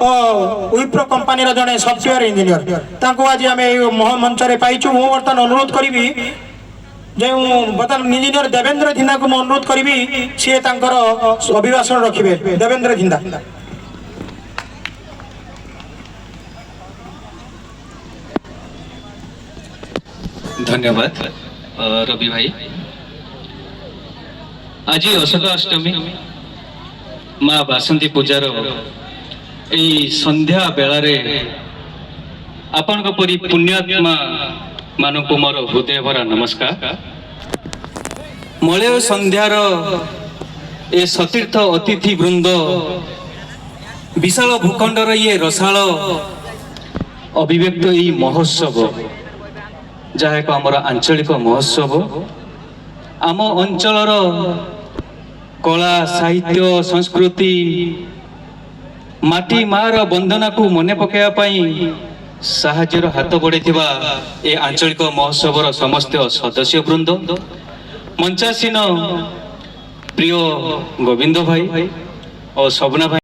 Wipro company जड़े software engineer आज आम मंच पाइचु मु बर्तमान अनुरोध करी जो बर्तमान इंजीनियर देवेंद्र धिंदा को मैं अनुरोध करी सी अभिभाषण रखिए। देवेंद्र धिंदा धन्यवाद रवि भाई। आज अशोक अष्टमी माँ बासंती पूजार संध्या बेलारे आपण परी पुण्यात्मा मानक मोर हृदय भरा नमस्कार। मलय संध्यार ए सतीर्थ अतिथि वृंद विशाल भूखंडर ये रसाल अभिव्यक्त यही महोत्सव जहाँ एक आमर आंचलिक महोत्सव आम अंचलर कला साहित्य संस्कृति माटी मार वंदना को मने पकाइवाई साहाଯ୍ୟର हाथ बढ़ेथिबा ए आंचलिक महोत्सवर समस्त सदस्य वृंद मंचासीन प्रिय गोविंद भाई और शोभना भाई